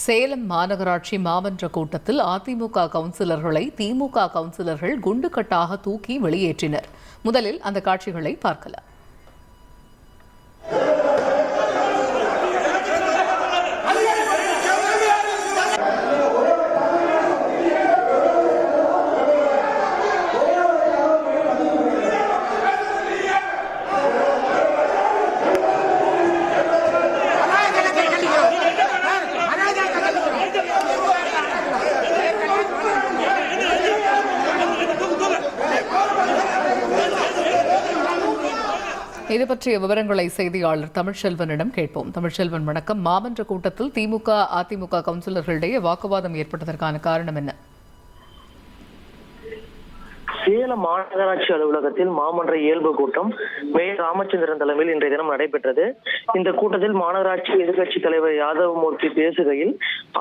சேலம் மாநகராட்சி மாமன்ற கூட்டத்தில் அதிமுக கவுன்சிலர்களை திமுக கவுன்சிலர்கள் குண்டுக்கட்டாக தூக்கி வெளியேற்றினர். முதலில் அந்த காட்சிகளை பார்க்கலாம். இது பற்றிய விவரங்களை செய்தியாளர் தமிழ்ச்செல்வனிடம் கேட்போம். தமிழ்ச்செல்வன், வணக்கம். மாமன்ற கூட்டத்தில் திமுக அதிமுக கவுன்சிலர்களிடையே வாக்குவாதம் ஏற்பட்டதற்கான காரணம் என்ன? சேலம் மாநகராட்சி அலுவலகத்தில் மாமன்ற இயல்பு கூட்டம் மேயர் ராமச்சந்திரன் தலைமையில் இன்றைய தினம் நடைபெற்றது. இந்த கூட்டத்தில் மாநகராட்சி எதிர்க்கட்சி தலைவர் யாதவமூர்த்தி பேசுகையில்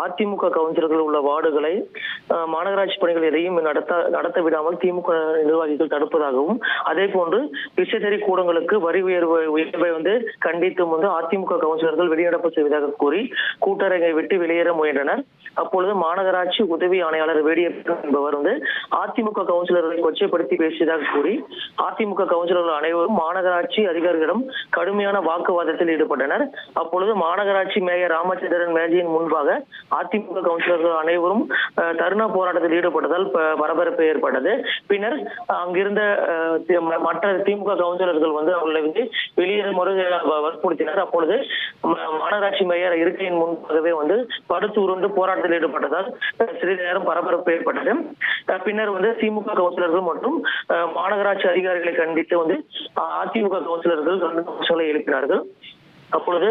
அதிமுக கவுன்சிலர்கள் உள்ள வார்டுகளை மாநகராட்சி பணிகள் எதையும் நடத்த விடாமல் திமுக நிர்வாகிகள் தடுப்பதாகவும், அதே போன்று விசைத்தறி கூடங்களுக்கு வரி உயர்வை கண்டித்தும் அதிமுக கவுன்சிலர்கள் வெளிநடப்பு செய்வதாக கூறி கூட்டரங்கை விட்டு வெளியேற முயன்றனர். அப்பொழுது மாநகராட்சி உதவி ஆணையாளர் வேடியப்பன் என்பவர் அதிமுக கவுன்சிலர்களை கொச்சைப்படுத்தி பேசியதாக கூறி அதிமுக கவுன்சிலர்கள் அனைவரும் மாநகராட்சி அதிகாரிகளிடம் கடுமையான வாக்குவாதத்தில் ஈடுபட்டனர். அப்பொழுது மாநகராட்சி மேயர் ராமச்சந்திரன் மேஜையின் முன்பாக அதிமுக கவுன்சிலர்கள் அனைவரும் தர்ணா போராட்டத்தில் ஈடுபட்டதால் பரபரப்பு ஏற்பட்டது. பின்னர் அங்கிருந்த மற்ற திமுக கவுன்சிலர்கள் அவர்களை வெளியேறுமாறு வற்புறுத்தினர். அப்பொழுது மாநகராட்சி மேயர் இருக்கையின் முன்பாகவே படுத்து உருண்டு போராட்டத்தில் ஈடுபட்டதால் சிறிது நேரம் பரபரப்பு ஏற்பட்டது. பின்னர் திமுக கவுன்சிலர்கள் மற்றும் மாநகராட்சி அதிகாரிகளை கண்டித்து அதிமுக கவுன்சிலர்கள் கண்டனங்களை எழுப்பினார்கள். அப்பொழுது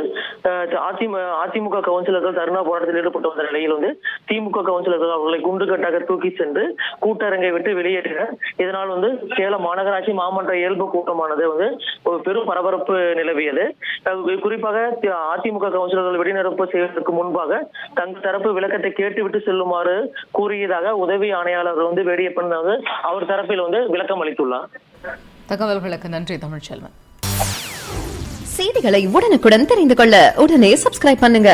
அதிமுக கவுன்சிலர்கள் தர்ணா போராட்டத்தில் ஈடுபட்டு வந்த நிலையில் திமுக கவுன்சிலர்கள் அவர்களை குண்டுகட்டாக தூக்கி சென்று கூட்டரங்கை விட்டு வெளியேற்றினர். இதனால் சேலம் மாநகராட்சி மாமன்ற இயல்பு கூட்டமானது ஒரு பெரும் பரபரப்பு நிலவியது. குறிப்பாக அதிமுக கவுன்சிலர்கள் வெளிநடப்பு செய்வதற்கு முன்பாக தங்கள் தரப்பு விளக்கத்தை கேட்டுவிட்டு செல்லுமாறு கூறியதாக உதவி ஆணையாளர் வேடியப்பன் அவர் தரப்பில் விளக்கம் அளித்துள்ளார். தகவல்களுக்கு நன்றி தமிழ்ச்செல்வன். செய்திகளை உடனுக்குடன் தெரிந்து கொள்ள உடனே சப்ஸ்கிரைப் பண்ணுங்க.